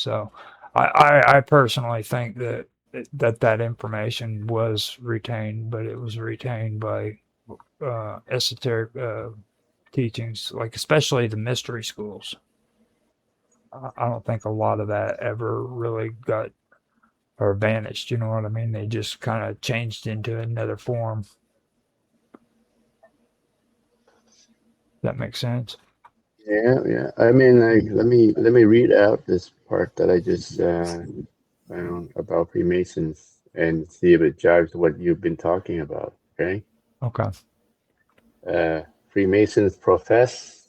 So I personally think that information was retained, but it was retained by esoteric teachings, like especially the mystery schools. I don't think a lot of that ever really got or vanished. You know what I mean? They just kind of changed into another form. That makes sense. Yeah, yeah. I mean, like, let me read out this part that I just found about Freemasons and see if it jives what you've been talking about. Okay. Okay. Freemasons profess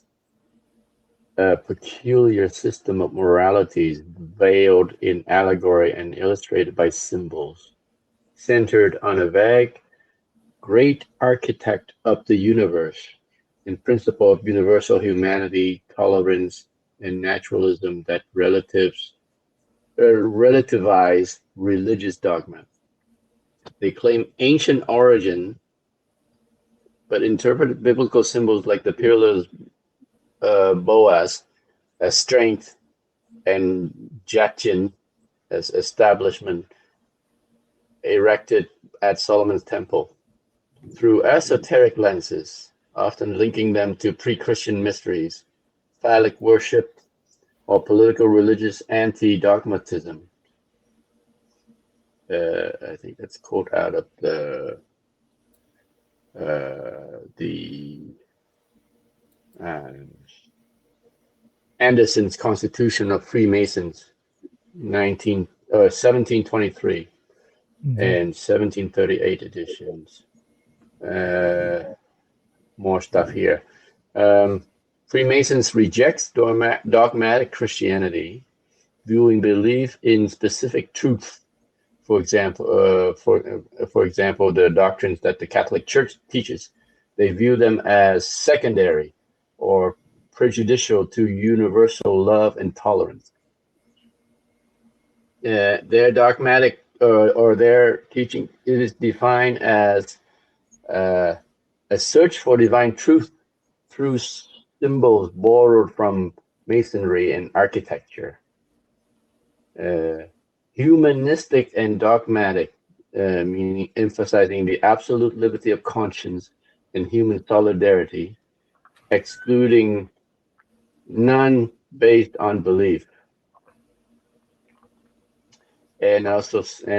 a peculiar system of moralities veiled in allegory and illustrated by symbols, centered on a vague great architect of the universe, in principle of universal humanity, tolerance, and naturalism that relativize religious dogma. They claim ancient origin, but interpret biblical symbols like the peerless Boaz as strength and Jachin as establishment erected at Solomon's temple through esoteric lenses, often linking them to pre-Christian mysteries, phallic worship, or political religious anti-dogmatism. I think that's quote out of the uh, Anderson's Constitution of Freemasons, 1723 Hmm. and 1738 editions. More stuff here. Freemasons rejects dogmatic Christianity, viewing belief in specific truth. For example, for example, the doctrines that the Catholic Church teaches, they view them as secondary or prejudicial to universal love and tolerance. Their dogmatic or their teaching, it is defined as uh, a search for divine truth through symbols borrowed from masonry and architecture. Uh, Humanistic and dogmatic, meaning emphasizing the absolute liberty of conscience and human solidarity, excluding none based on belief. And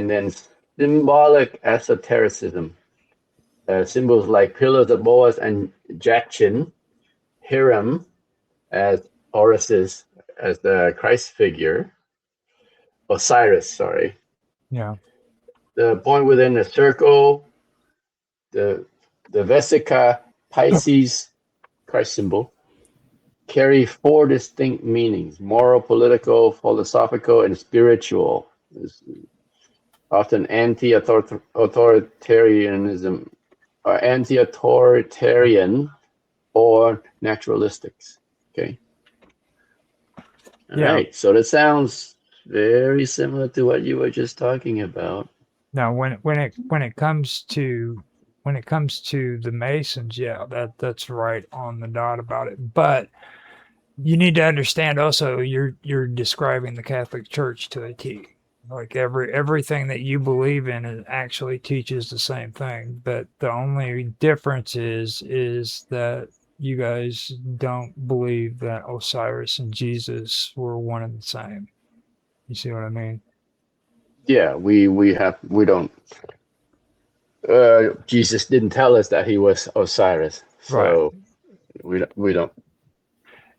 then symbolic esotericism. Symbols like pillars of Boaz and Jachin, Hiram as Horus as the Christ figure, Osiris, sorry. Yeah. The point within the circle, the Vesica Pisces, Christ symbol, carry four distinct meanings: moral, political, philosophical, and spiritual. It's often anti-authoritarianism or anti-authoritarian or naturalistics. Okay. All Yeah. right. So that sounds very similar to what you were just talking about. Now, when it comes to the Masons, yeah, that's right on the dot about it. But you need to understand also you're describing the Catholic Church to a T. Like everything that you believe in it actually teaches the same thing. But the only difference is that you guys don't believe that Osiris and Jesus were one and the same. You see what I mean? Yeah, we don't. Jesus didn't tell us that he was Osiris, Right. so we don't we don't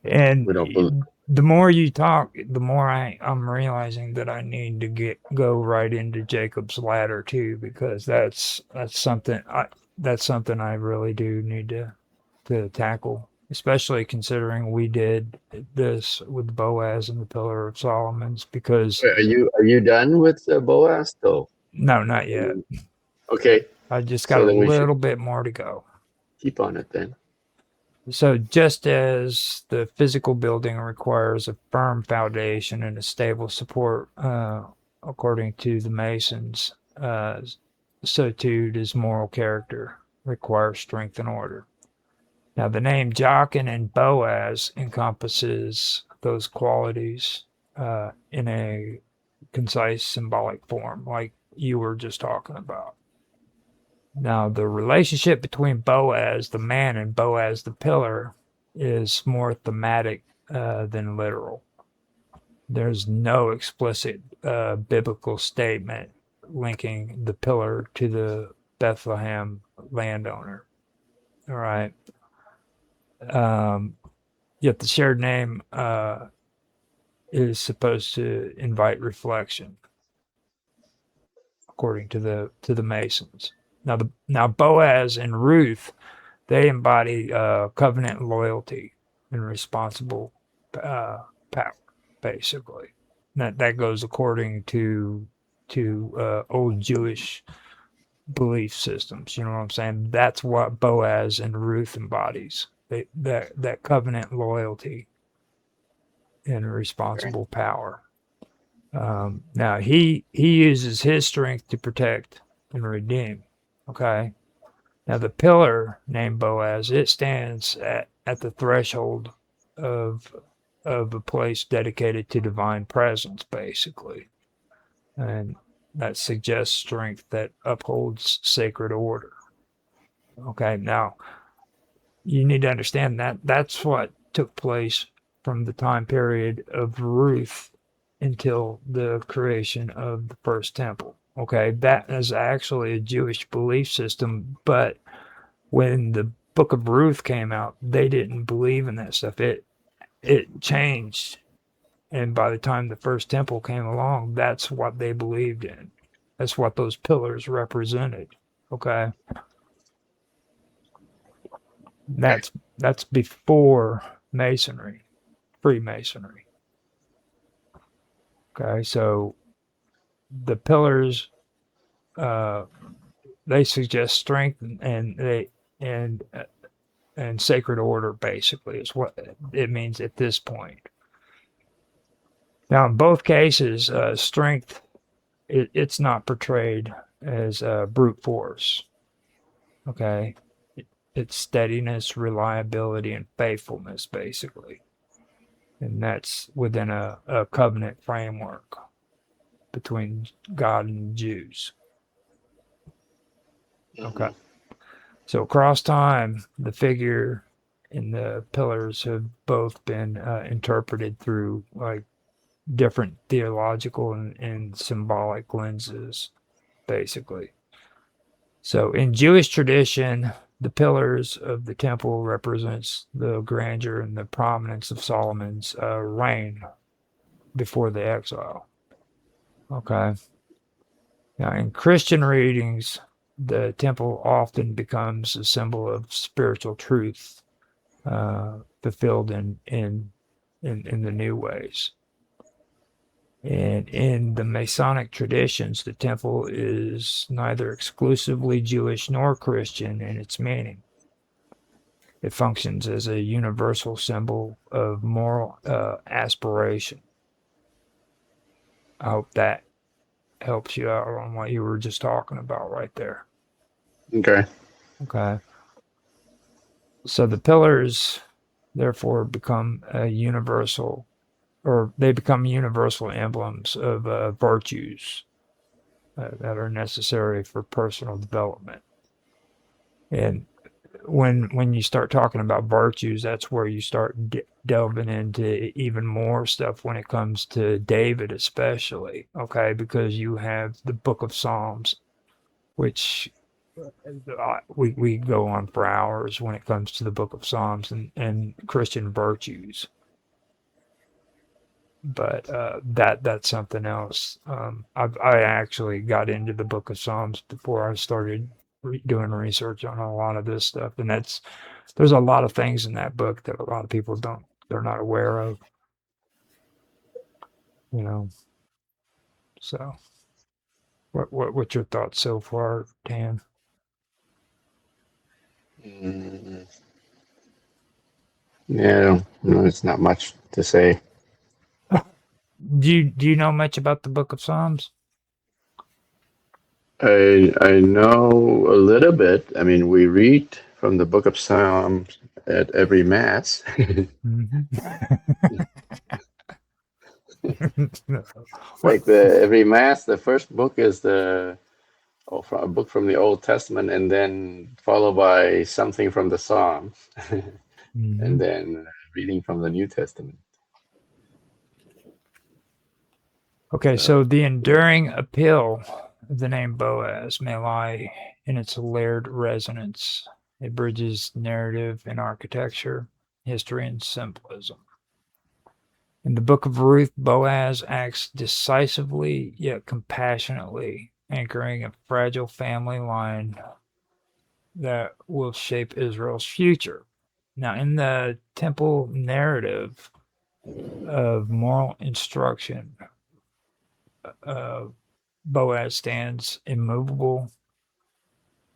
And we don't believe. the more you talk, the more I'm realizing that I need to go right into Jacob's ladder too, because that's something I really do need to tackle, especially considering we did this with Boaz and the Pillar of Solomon's. Because Are you done with Boaz? Though. no, not yet. Okay, I just got so a then we should little bit more to go. keep on it then. So, just as the physical building requires a firm foundation and a stable support, according to the Masons, so too does moral character require strength and order. Now, the name Jachin and Boaz encompasses those qualities in a concise symbolic form, like you were just talking about. Now, the relationship between Boaz, the man, and Boaz, the pillar, is more thematic than literal. There's no explicit biblical statement linking the pillar to the Bethlehem landowner. All right. Yet the shared name is supposed to invite reflection, according to the Masons. Now Boaz and Ruth, they embody covenant loyalty and responsible power, basically. That goes according to old Jewish belief systems. You know what I'm saying? That's what Boaz and Ruth embodies. That covenant loyalty and responsible power. Now he uses his strength to protect and redeem. Okay. Now the pillar named Boaz, it stands at the threshold of a place dedicated to divine presence, basically, and that suggests strength that upholds sacred order. Okay. Now you need to understand that that's what took place from the time period of Ruth until the creation of the first temple. Okay, that is actually a Jewish belief system, but when the book of Ruth came out, they didn't believe in that stuff. It changed, and by the time the first temple came along, that's what they believed in. That's what those pillars represented. Okay, that's before Masonry, Freemasonry. Okay, so the pillars, they suggest strength and sacred order. Basically, is what it means at this point. Now, in both cases, strength it's not portrayed as brute force. Okay, it's steadiness, reliability, and faithfulness, basically. And that's within a covenant framework between God and the Jews. Okay. So across time, the figure and the pillars have both been interpreted through like different theological and symbolic lenses, basically. So in Jewish tradition, the pillars of the temple represents the grandeur and the prominence of Solomon's reign before the exile. Okay. Now, in Christian readings, the temple often becomes a symbol of spiritual truth, fulfilled in the new ways. And in the Masonic traditions, the temple is neither exclusively Jewish nor Christian in its meaning. It functions as a universal symbol of moral aspiration. I hope that helps you out on what you were just talking about right there. Okay. Okay. So the pillars, therefore, become a universal, or they become universal emblems of virtues that are necessary for personal development. And when you start talking about virtues, that's where you start delving into even more stuff when it comes to David, especially. Okay, because you have the Book of Psalms, which we go on for hours when it comes to the Book of Psalms and Christian virtues. But that's something else. I actually got into the Book of Psalms before I started doing research on a lot of this stuff, and there's a lot of things in that book that a lot of people they're not aware of. You know. So, what's your thoughts so far, Dan? Yeah, no, it's not much to say. Do you know much about the Book of Psalms? I know a little bit. I mean, we read from the Book of Psalms at every Mass. Mm-hmm. What? Like the every mass, the first book is a book from the Old Testament, and then followed by something from the Psalms, and Mhm. then reading from the New Testament. Okay, So so the enduring appeal of the name Boaz may lie in its layered resonance. It bridges narrative and architecture, history and symbolism. In the book of Ruth, Boaz acts decisively yet compassionately, anchoring a fragile family line that will shape Israel's future. Now, in the temple narrative of moral instruction, uh, Boaz stands immovable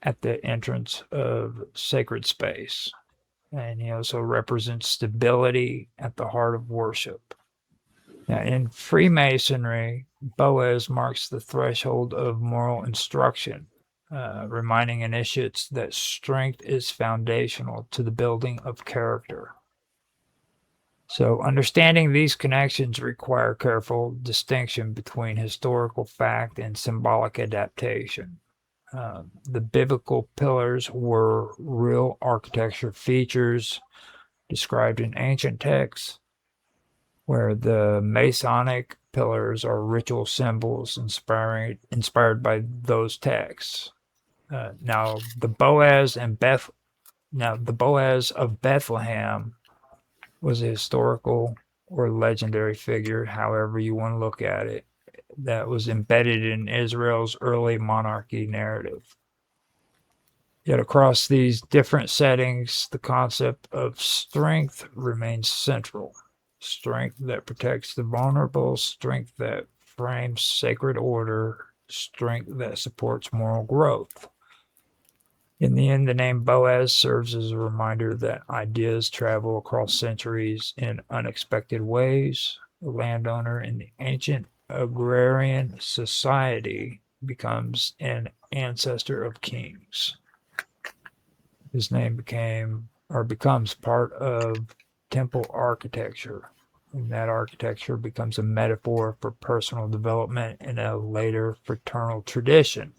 at the entrance of sacred space, and he also represents stability at the heart of worship. Now, in Freemasonry, Boaz marks the threshold of moral instruction, reminding initiates that strength is foundational to the building of character. So, understanding these connections require careful distinction between historical fact and symbolic adaptation. The biblical pillars were real architecture features described in ancient texts, where the Masonic pillars are ritual symbols inspired by those texts. Now the Boaz of Bethlehem was a historical or legendary figure, however you want to look at it, that was embedded in Israel's early monarchy narrative. Yet across these different settings, the concept of strength remains central. Strength that protects the vulnerable, strength that frames sacred order, strength that supports moral growth. In the end, the name Boaz serves as a reminder that ideas travel across centuries in unexpected ways. A landowner in the ancient agrarian society becomes an ancestor of kings. His name becomes part of temple architecture, and that architecture becomes a metaphor for personal development in a later fraternal tradition.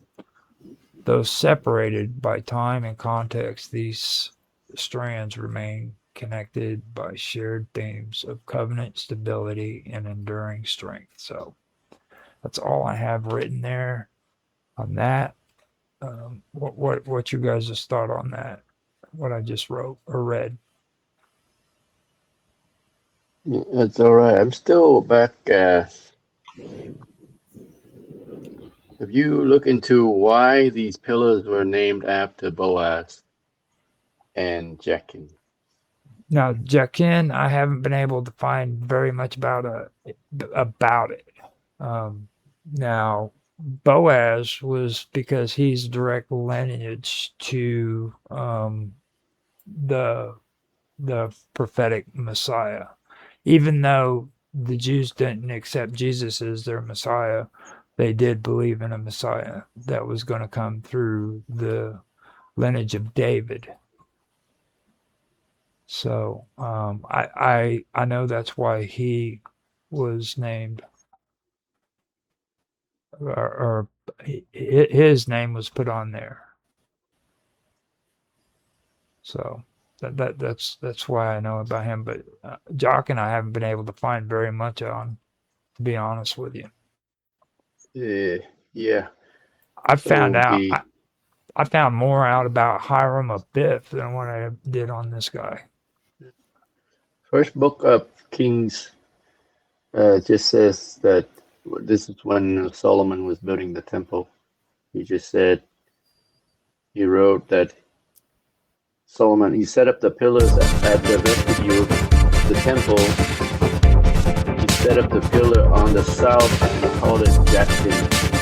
Though separated by time and context, these strands remain connected by shared themes of covenant stability and enduring strength. So that's all I have written there on that. What you guys just thought on that? What I just wrote or read? it's all right. I'm still back. If you look into why these pillars were named after Boaz and Jachin. Now, Jachin, I haven't been able to find very much about it. Now, Boaz was because he's direct lineage to the prophetic Messiah. Even though the Jews didn't accept Jesus as their Messiah, they did believe in a Messiah that was going to come through the lineage of David. So I know that's why he was named, or his name was put on there. So that's why I know about him. But Jock and I haven't been able to find very much on, to be honest with you. Yeah. I found So out I found more out about Hiram Abiff than what I did on this guy. first book of Kings just says that this is when Solomon was building the temple. He just said, he wrote that Solomon, he set up the pillars at the vestibule of the temple. He set up the pillar on the south and he called it Jachin.